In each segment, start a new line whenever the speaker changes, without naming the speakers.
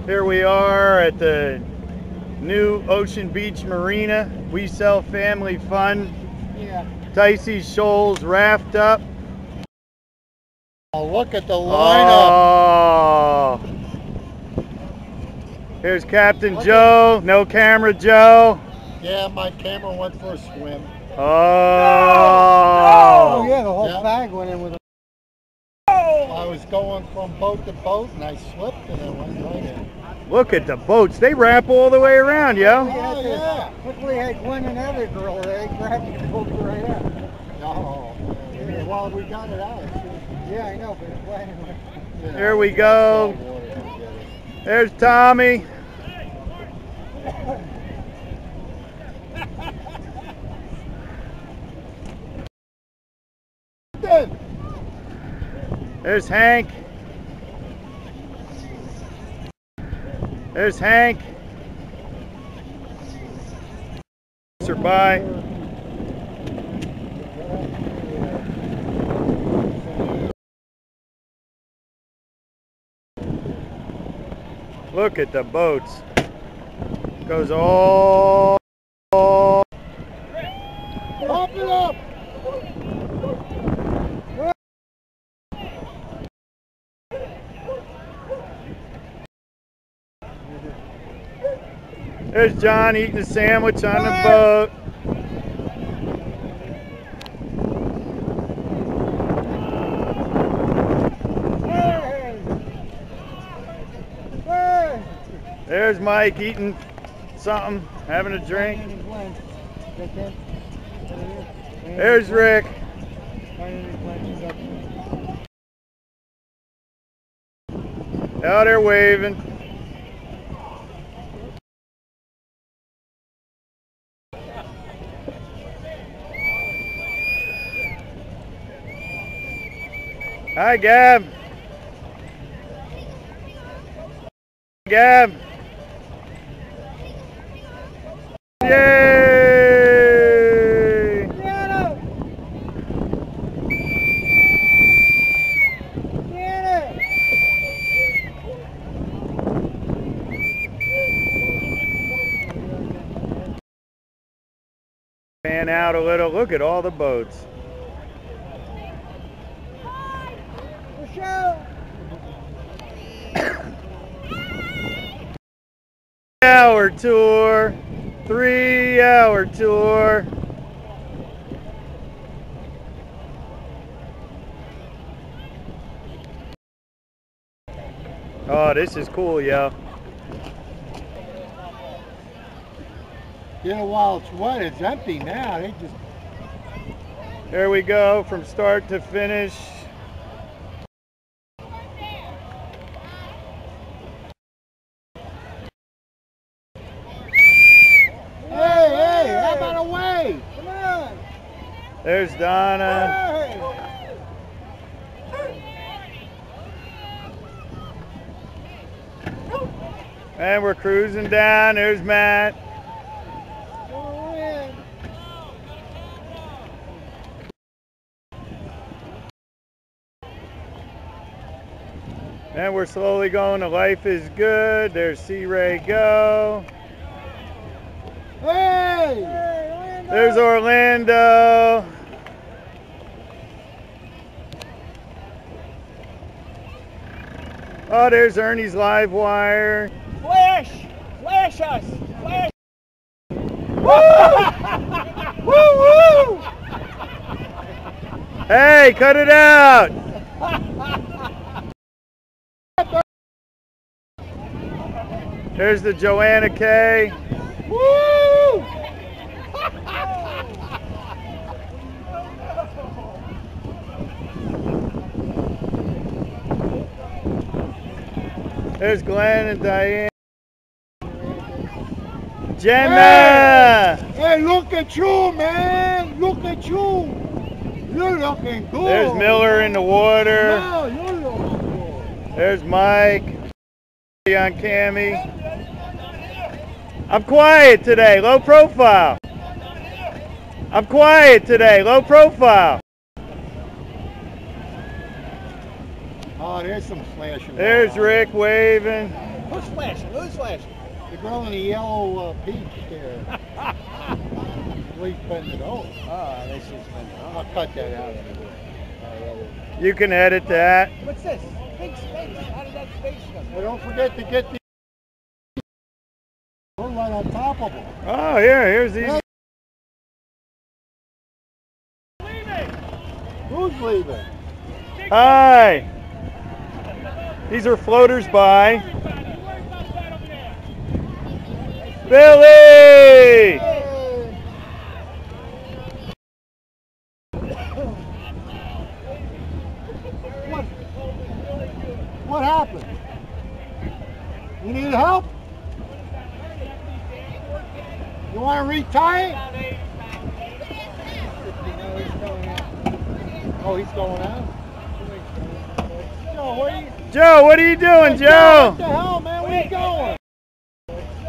Here we are at the new Ocean Beach Marina. We sell family fun.
Yeah.
Tices Shoals raft-up.
Oh, look at the lineup.
Oh. Here's Captain Joe. No camera Joe.
Yeah, my camera went for a swim.
Oh.
Oh yeah, the whole bag went in with a...
I was going from boat to boat and I slipped and it went right in.
Look at the boats. They wrap all the way around, yo.
Oh, yeah.
Luckily, I had Gwen and other girl there. They grabbed me and pulled me right up.
Oh, yeah. Well, we got it out.
Yeah, I know, but it's wet anyway.
Yeah.
Here we go. There's Tommy. There's Hank. There's Hank. Bye. Look at the boats. Goes all.
Pump it up.
There's John eating a sandwich on the boat. There's Mike eating something, having a drink. There's Rick. Out there waving. Hi, Gab. Gab. Yay! Pan out a little. Look at all the boats. Hour tour, 3-hour tour. Oh, this is cool, yo.
Yeah, while it's wet, it's empty now. They just...
There we go, from start to finish.
Hey, how about a wave? Come on.
There's Donna.
Hey.
And we're cruising down. There's Matt. And we're slowly going to Life is Good. There's Sea Ray Go.
Hey!
There's Orlando. Oh, there's Ernie's live wire.
Flash! Flash us! Flash!
Woo! Woo woo! Hey, cut it out! There's the Joanna K.
Woo!
There's Glenn and Diane. Jenna!
Hey, look at you, man! Look at you! You're looking good!
There's Miller in the water.
No, you're looking good.
There's Mike. On Cammy. I'm quiet today, low profile. I'm quiet today, low profile.
Oh, there's some flashing.
There's Rick waving.
Who's flashing? Who's flashing?
The girl in the yellow peach there. Please bend it over.
Oh, they should spend it.
I'll cut that out of it.
You can edit that.
What's this? Big space. How did that space come?
Well, don't forget to get the... We're right on top of them.
Oh, here's these.
Who's leaving?
Hi. These are floaters by Billy.
What happened? You need help? You want to retie it? Oh, he's going out? Joe, where are you?
Joe, what are you doing, Joe?
What the hell, man? Where you going?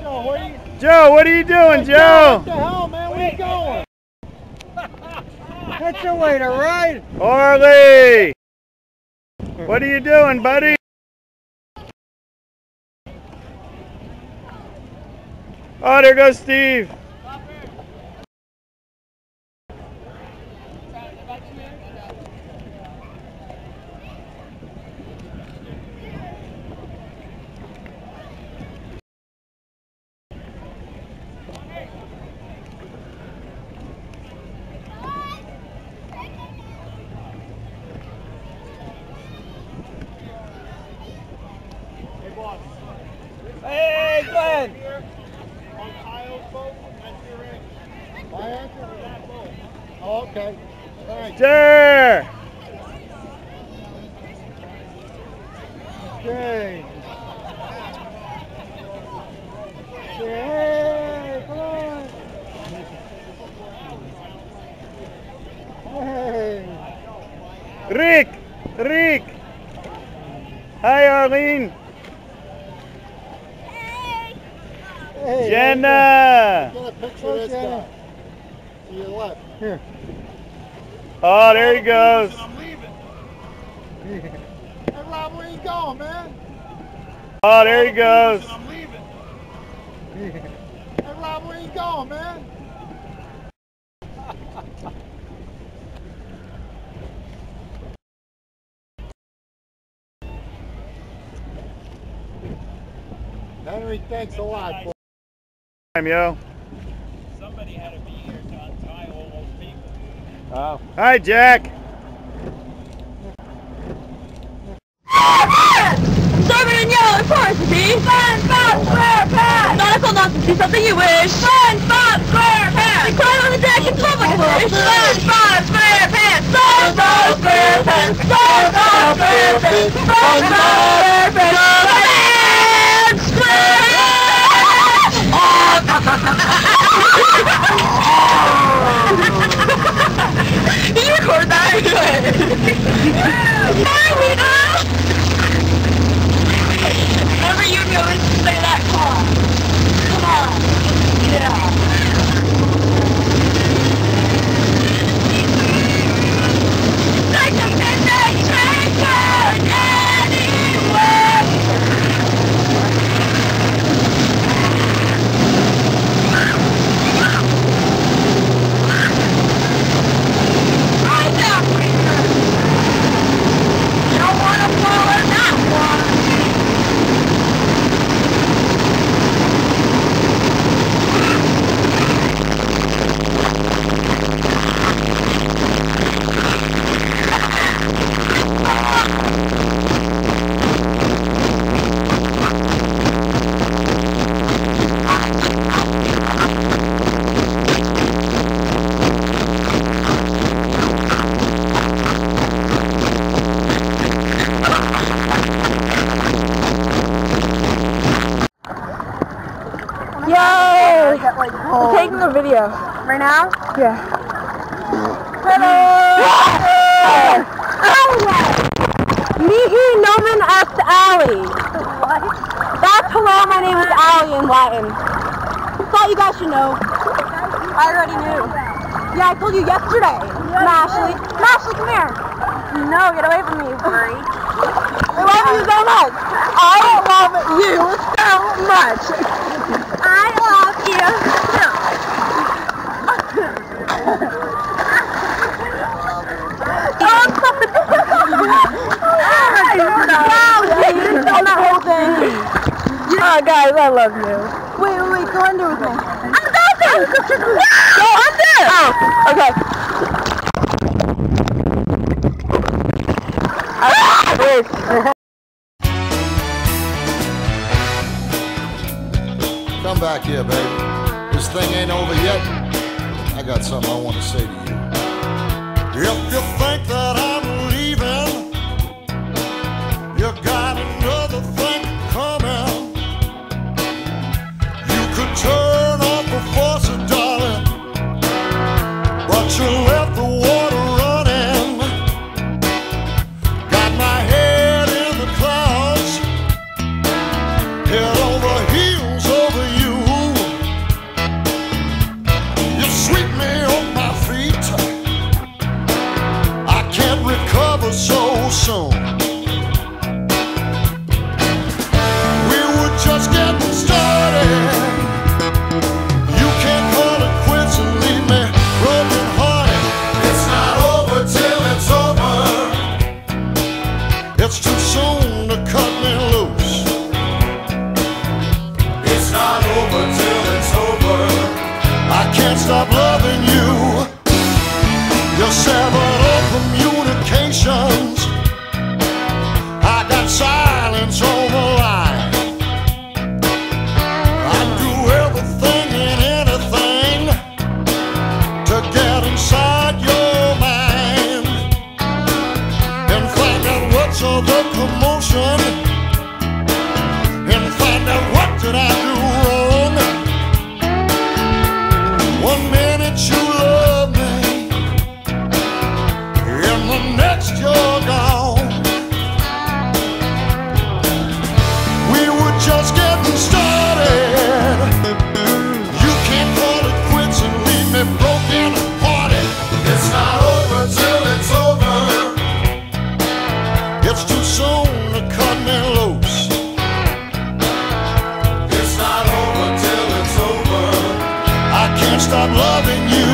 Joe, where are you?
Joe, what are you doing, Joe?
What the hell, man? Where you going?
That's the way to ride.
Harley! What are you doing, buddy? Oh, there goes Steve.
Hey, Glenn.
On Kyle's boat? That's your end. My anchor or that boat? Oh, okay. All right.
There.
Okay. Hey, come on. Hey.
Rick. Hi, Arlene.
Hey,
Jenna.
get a picture of this guy. To your left. Here.
Oh, there he goes.
I'm leaving. Hey, Rob, where you going, man?
Oh, there he goes.
I'm leaving. Hey, Rob, where you going, man? Henry, thanks a lot. Boy.
Yo.
Somebody had to be here to untie all those people.
Oh. Hi, Jack.
Serving in yellow, of course, see? SpongeBob SquarePants! Nautical nonsense, do something you wish. SpongeBob SquarePants! You climb on the deck and swim like a fish. SpongeBob SquarePants! SpongeBob SquarePants! SpongeBob SquarePants! SpongeBob SquarePants! Did you record that? Whenever you go and say that, come on, yeah. Like a midnight train going anywhere. Right now, preacher. You don't want to follow that one. Yo! We're taking a video. Right now? Yeah. Hello! Mihi nomen est Ali. What? That's hello, my name is Ali in Latin. Thought you guys should know. I already knew. Yeah, I told you yesterday. Ashley. Ashley, come here. No, get away from me, you freak. I love you so much. I love you so much. I love you too. On that whole thing. Oh, guys, I love you. Wait, go under with me. I'm dancing! Go under! Oh, okay.
Come back here, baby. This thing ain't over yet. I got something I want to say to you. If you think that I'm leaving, you got another thing coming. You could turn off the faucet, darling, but you left the water running. Got my head in the clouds, head over heels over you. You sweep me on my feet, I can't recover so soon. We were just getting started. You can't call it quits and leave me broken hearted. It's not over till it's over. It's too soon to cut me loose. It's not over till it's over. I can't stop loving you. You severed all communications. I got silence on the line. I'd do everything and anything to get inside your mind and find out what's all the commotion and find out what did I do wrong. One minute you love me, and the next you're gone. We were just getting started. You can't call it quits and leave me broken hearted. It's not over till it's over. It's too soon to cut me loose. It's not over till it's over. I can't stop loving you.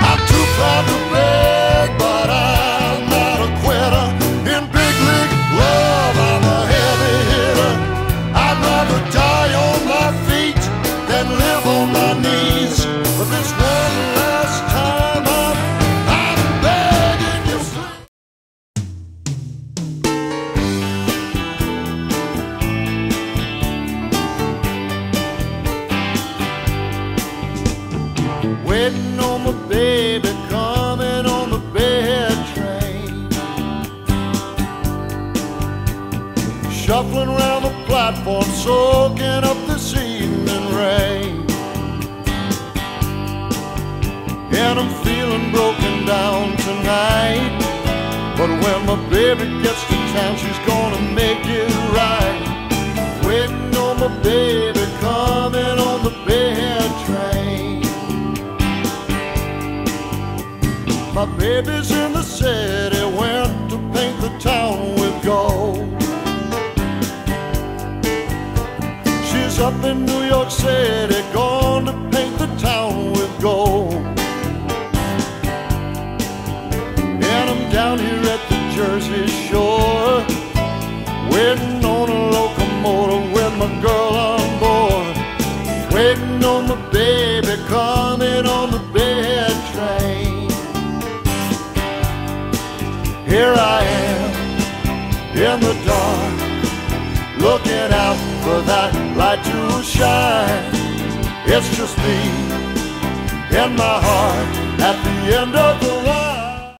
I'm too proud to beg, but I'm not a quitter. In big league love, I'm a heavy hitter. I'd rather die on my feet than live on my knees. But this one last time, I'm begging you. Waiting on my baby, coming on the bed train. Shuffling around the platform, soaking up this evening rain. And I'm feeling broken down tonight, but when my baby gets to town, she's gonna make it right. Waiting on my baby, coming on the bed train. My baby's in the city, went to paint the town with gold. She's up in New York City, gone to paint the town with gold. And I'm down here at the Jersey Shore, waiting on a locomotive with my girl on board. Waiting on my baby, coming on the bed train. Here I am in the dark, looking out for that light to shine. It's just me and my heart at the end of the